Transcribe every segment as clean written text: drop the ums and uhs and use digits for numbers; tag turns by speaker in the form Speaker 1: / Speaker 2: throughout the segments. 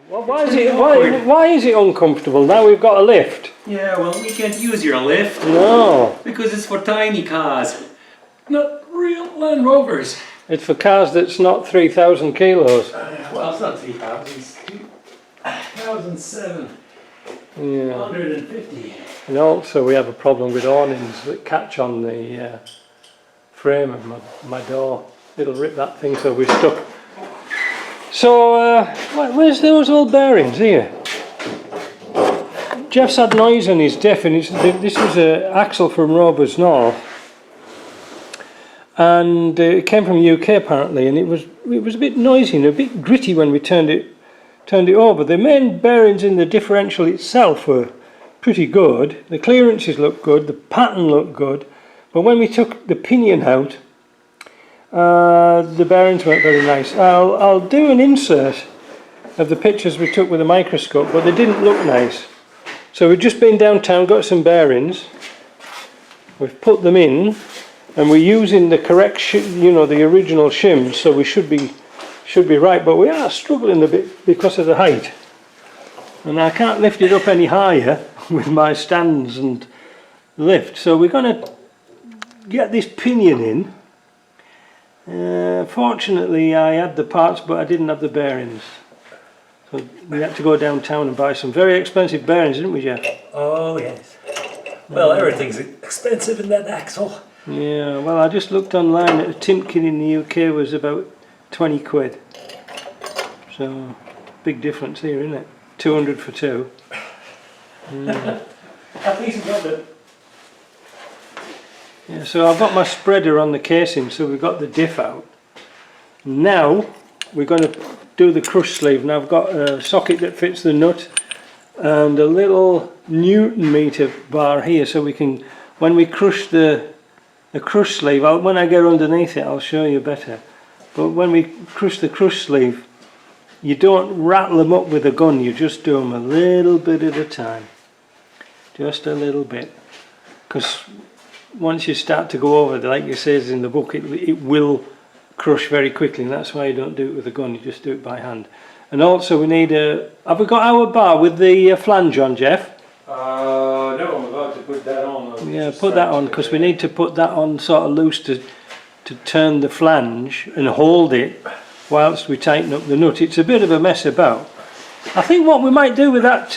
Speaker 1: Well, why is it uncomfortable? Now we've got a lift.
Speaker 2: Yeah, well, we can't use your lift.
Speaker 1: No.
Speaker 2: Because it's for tiny cars, not real Land Rovers.
Speaker 1: It's for cars that's not 3,000 kilos.
Speaker 2: Well, it's not 3,000, it's 2,007.
Speaker 1: Yeah.
Speaker 2: 150.
Speaker 1: And also we have a problem with awnings that catch on the frame of my door. It'll rip that thing, so we're stuck. So, where's those old bearings here? Jeff's had noise on his diff, and this was an axle from Rovers North, and it came from the UK apparently, and it was a bit noisy and a bit gritty when we turned it over. The main bearings in the differential itself were pretty good. The clearances looked good, the pattern looked good, but when we took the pinion out, the bearings weren't very nice. I'll do an insert of the pictures we took with a microscope, but they didn't look nice. So we've just been downtown, got some bearings, we've put them in, and we're using the correct, the original shims, so we should be right, but we are struggling a bit because of the height. And I can't lift it up any higher with my stands and lift, so we're going to get this pinion in. Fortunately I had the parts, but I didn't have the bearings, so we had to go downtown and buy some very expensive bearings, didn't we, Jeff?
Speaker 2: Oh yes. Well, everything's expensive in that axle.
Speaker 1: Yeah, well, I just looked online at a Timken in the UK was about 20 quid, so big difference here, isn't it? 200 for two.
Speaker 2: At least we got the...
Speaker 1: Yeah, so I've got my spreader on the casing, so we've got the diff out. Now we're going to do the crush sleeve, and I've got a socket that fits the nut and a little Newton meter bar here, so we can, when we crush the crush sleeve, when I get underneath it I'll show you better, but when we crush the crush sleeve, you don't rattle them up with a gun, you just do them a little bit at a time, just a little bit, because once you start to go over, like it says in the book, it will crush very quickly, and that's why you don't do it with a gun, you just do it by hand. And also we need have we got our bar with the flange on, Jeff?
Speaker 2: No, I'm about to put that on.
Speaker 1: Yeah, put that on, because we need to put that on sort of loose to turn the flange and hold it whilst we tighten up the nut. It's a bit of a mess about. I think what we might do with that,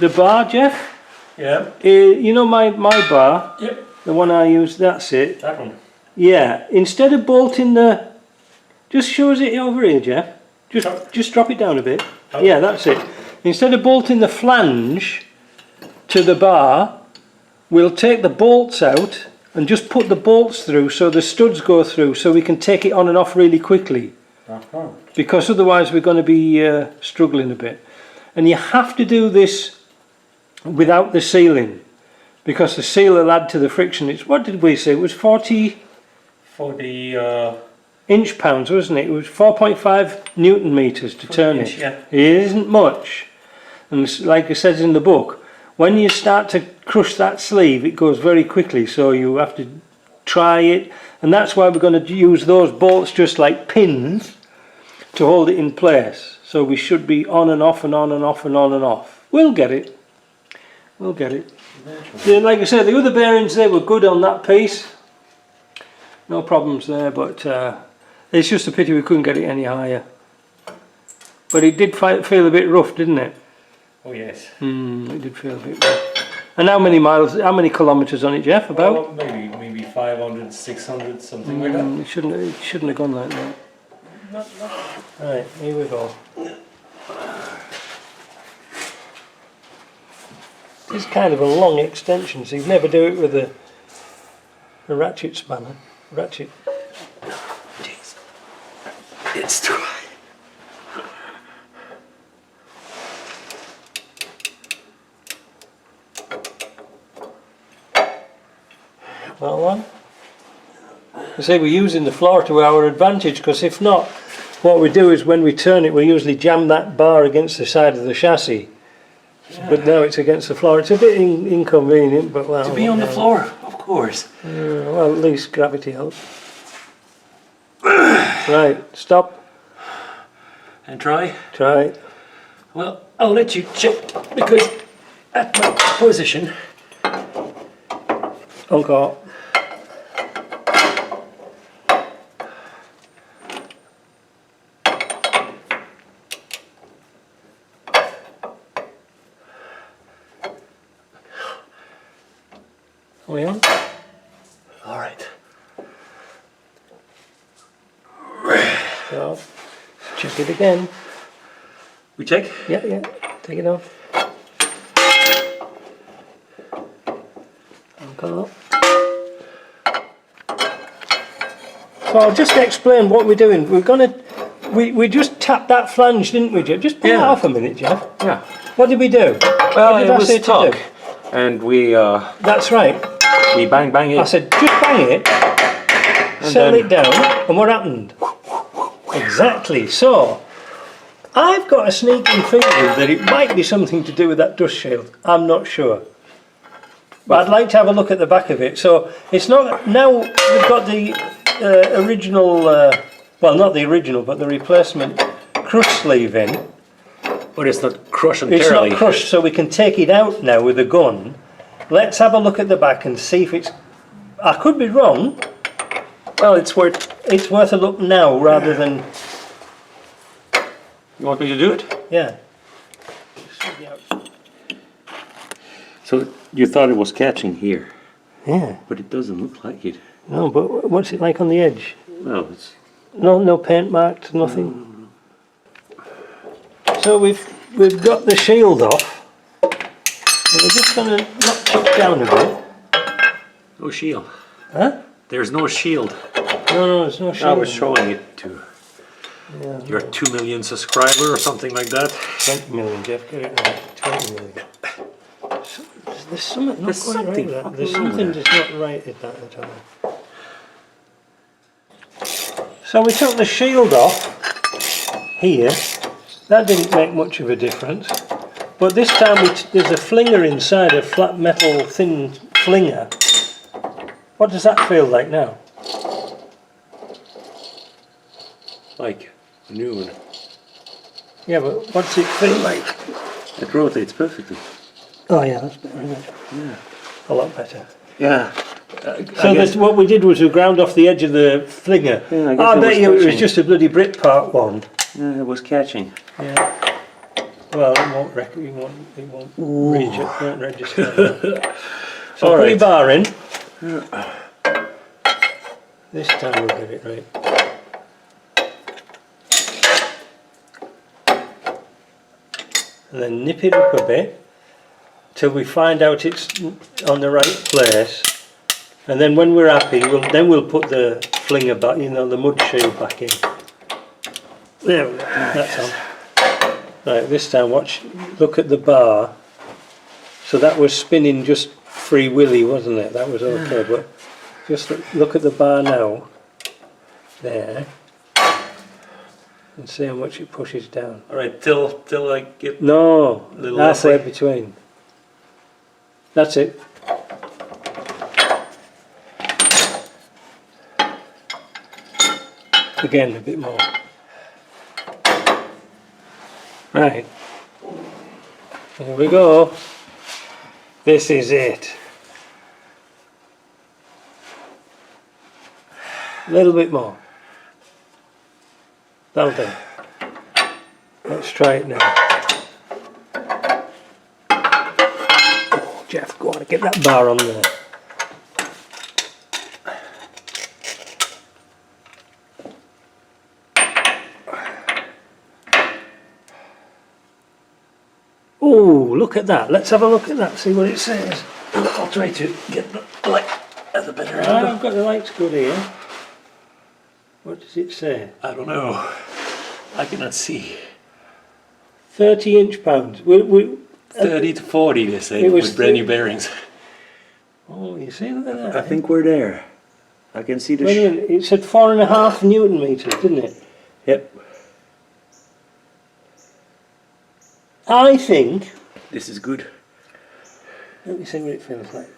Speaker 1: the bar, Jeff?
Speaker 2: Yeah.
Speaker 1: You know my bar?
Speaker 2: Yep.
Speaker 1: The one I use, that's it.
Speaker 2: That one.
Speaker 1: Yeah, instead of bolting the... Just show us it over here, Jeff. Just drop it down a bit.
Speaker 2: Oh.
Speaker 1: Yeah, that's it. Instead of bolting the flange to the bar, we'll take the bolts out and just put the bolts through so the studs go through, so we can take it on and off really quickly.
Speaker 2: Uh-huh.
Speaker 1: Because otherwise we're going to be struggling a bit. And you have to do this without the sealing, because the seal will add to the friction. It's, what did we say, it was 40 inch pounds, wasn't it? It was 4.5 Newton meters to turn it.
Speaker 2: Yeah.
Speaker 1: It isn't much, and like it says in the book, when you start to crush that sleeve it goes very quickly, so you have to try it, and that's why we're going to use those bolts just like pins to hold it in place. So we should be on and off and on and off and on and off. We'll get it. We'll get it. Yeah, like I said, the other bearings, they were good on that piece. No problems there, but it's just a pity we couldn't get it any higher. But it did feel a bit rough, didn't it?
Speaker 2: Oh yes.
Speaker 1: It did feel a bit rough. And how many kilometres on it, Jeff, about?
Speaker 2: Oh, maybe 500, 600, something like that.
Speaker 1: It shouldn't have gone like that. Right, here we go. It's kind of a long extension, so you never do it with a ratchet spanner. Ratchet.
Speaker 2: Jeez. It's too high.
Speaker 1: That one. I say we're using the floor to our advantage, because if not, what we do is when we turn it, we usually jam that bar against the side of the chassis. Yeah. But now it's against the floor. It's a bit inconvenient, but well.
Speaker 2: To be on the floor, of course.
Speaker 1: Well, at least gravity helps. Right, stop.
Speaker 2: And try?
Speaker 1: Try it.
Speaker 2: Well, I'll let you check because at my position.
Speaker 1: Okay. Are we on?
Speaker 2: All right.
Speaker 1: So, check it again.
Speaker 2: We check?
Speaker 1: Yeah, yeah. Take it off. Okay. So I'll just explain what we're doing. We just tapped that flange, didn't we, Jeff? Just pull it
Speaker 2: Yeah.
Speaker 1: off a minute, Jeff.
Speaker 2: Yeah.
Speaker 1: What did we do?
Speaker 2: Well,
Speaker 1: what did
Speaker 2: it
Speaker 1: I
Speaker 2: was
Speaker 1: say to
Speaker 2: stuck.
Speaker 1: do?
Speaker 2: And we
Speaker 1: That's right.
Speaker 2: bang it.
Speaker 1: I said, just bang it, settle it down, and what happened? Exactly. So, I've got a sneaking feeling that it might be something to do with that dust shield. I'm not sure. But I'd like to have a look at the back of it. So, it's not, now we've got the original, well, not the original, but the replacement crush sleeve in.
Speaker 2: But it's not crushed
Speaker 1: It's
Speaker 2: entirely.
Speaker 1: not crushed, so we can take it out now with a gun. Let's have a look at the back and see if it's... I could be wrong.
Speaker 2: Well, it's worth...
Speaker 1: It's worth a look now rather than...
Speaker 2: You want me to do it?
Speaker 1: Yeah.
Speaker 2: So you thought it was catching here,
Speaker 1: Yeah.
Speaker 2: but it doesn't look like it.
Speaker 1: No, but what's it like on the edge?
Speaker 2: Well, it's...
Speaker 1: No paint marked, nothing. So we've got the shield off. And we're just going to knock it down a bit.
Speaker 2: No shield.
Speaker 1: Huh?
Speaker 2: There's no shield.
Speaker 1: No, there's no shield.
Speaker 2: I was showing it to your 2 million subscriber or something like that.
Speaker 1: 20 million, Jeff, get it right. 20 million. So, there's something not
Speaker 2: There's
Speaker 1: quite
Speaker 2: something
Speaker 1: right with that.
Speaker 2: fucking
Speaker 1: There's
Speaker 2: wrong with
Speaker 1: something
Speaker 2: that.
Speaker 1: just not right at that at all. So we took the shield off here. That didn't make much of a difference. But this time there's a flinger inside, a flat metal thin flinger. What does that feel like now?
Speaker 2: Like a new one.
Speaker 1: Yeah, but what's it feel like?
Speaker 2: It rotates perfectly.
Speaker 1: Oh yeah, that's better, isn't it?
Speaker 2: Yeah.
Speaker 1: A lot better.
Speaker 2: Yeah.
Speaker 1: So that's what we did was we ground off the edge of the flinger.
Speaker 2: Yeah, I guess
Speaker 1: I
Speaker 2: it
Speaker 1: bet
Speaker 2: was
Speaker 1: you it was
Speaker 2: catching.
Speaker 1: just a bloody Brit Part one.
Speaker 2: Yeah, it was catching.
Speaker 1: Yeah. Well, it won't register. So
Speaker 2: All
Speaker 1: put
Speaker 2: right.
Speaker 1: your bar in. This time we'll get it right. And then nip it up a bit till we find out it's on the right place. And then when we're happy, we'll put the flinger back, the mud shield back in. There we go. That's on. Right, this time look at the bar. So that was spinning just free willy, wasn't it? That was okay, but just look at the bar now. There. And see how much it pushes down.
Speaker 2: All right, till I get...
Speaker 1: No,
Speaker 2: Little
Speaker 1: halfway
Speaker 2: effort.
Speaker 1: between. That's it. Again, a bit more. Right. Here we go. This is it. A little bit more. That'll do. Let's try it now. Oh, Jeff, go on, get that bar on there. Oh, look at that. Let's have a look at that, see what it says.
Speaker 2: I'll try to get the light at the better
Speaker 1: Ah,
Speaker 2: angle.
Speaker 1: I've got the lights good here. What does it say?
Speaker 2: I don't know. I cannot see.
Speaker 1: 30 inch pounds.
Speaker 2: 30 to 40, they say,
Speaker 1: It was
Speaker 2: with brand new bearings.
Speaker 1: Oh, you see, look at that.
Speaker 2: I think we're there. I can see the...
Speaker 1: Wait a minute, it said 4.5 Newton meters, didn't it?
Speaker 2: Yep.
Speaker 1: I think.
Speaker 2: This is good.
Speaker 1: Let me see what it feels like.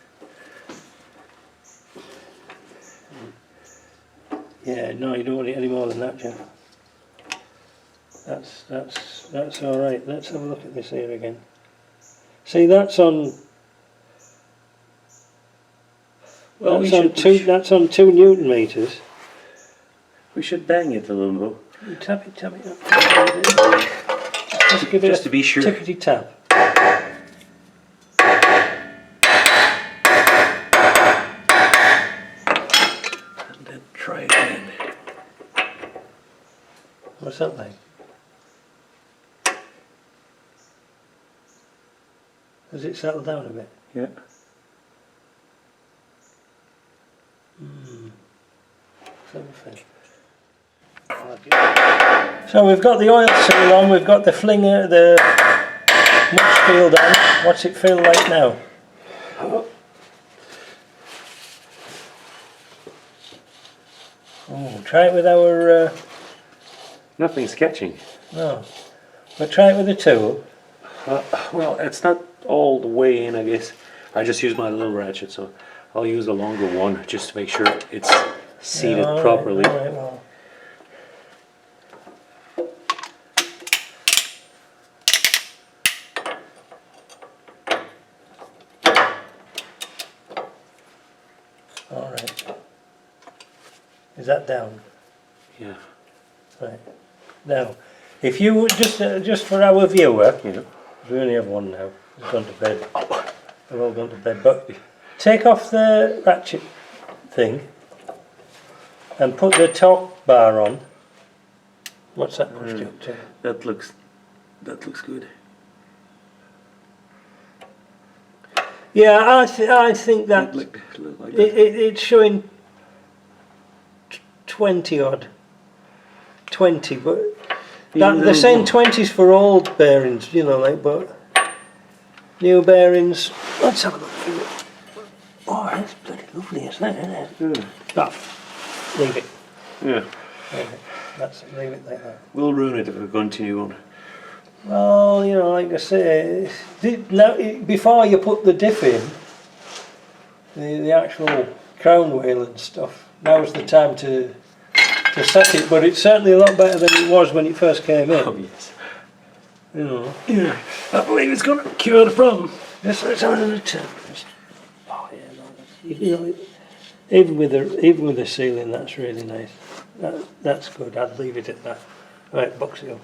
Speaker 1: Yeah, no, you don't want it any more than that, Jeff. That's all right. Let's have a look at this here again. See, that's on.
Speaker 2: Well,
Speaker 1: That's on 2 Newton meters.
Speaker 2: we should bang it a little.
Speaker 1: You tap it up. Just give it
Speaker 2: Just to be sure.
Speaker 1: Tickety tap.
Speaker 2: And then try again.
Speaker 1: What's that like? Has it settled down a bit?
Speaker 2: Yeah.
Speaker 1: So we've got the oil seal on, we've got the flinger, the mush field on. What's it feel like now? Oh, try it with our...
Speaker 2: Nothing's catching.
Speaker 1: no, but try it with the tool.
Speaker 2: Well, it's not all the way in, I guess. I just use my little ratchet, so I'll use a longer one just to make sure it's seated
Speaker 1: Yeah,
Speaker 2: properly.
Speaker 1: all right, well. All right. Is that down?
Speaker 2: Yeah.
Speaker 1: Right. Now, if you would just for our viewer,
Speaker 2: Yeah.
Speaker 1: we only have one now. He's gone to bed. They're all gone to bed. But take off the ratchet thing and put the top bar on. What's that pushed up to?
Speaker 2: That looks good.
Speaker 1: Yeah, I think that
Speaker 2: Look like that.
Speaker 1: it's showing 20 odd. 20, but they're saying 20s for old bearings, you know, like, but new bearings. Let's have a look through it. Oh, that's bloody lovely, isn't it? Leave it.
Speaker 2: Yeah.
Speaker 1: Leave it like that.
Speaker 2: We'll ruin it if we continue on.
Speaker 1: Well, you know, like I say, now, before you put the diff in, the actual crown wheel and stuff, now's the time to set it, but it's certainly a lot better than it was when it first came in.
Speaker 2: Oh, yes.
Speaker 1: You know.
Speaker 2: Yeah. I believe it's going to cure the problem.
Speaker 1: Let's have another turn. Oh yeah, no, you know, even with the ceiling, that's really nice. That's good. I'd leave it at that. Right, box it up.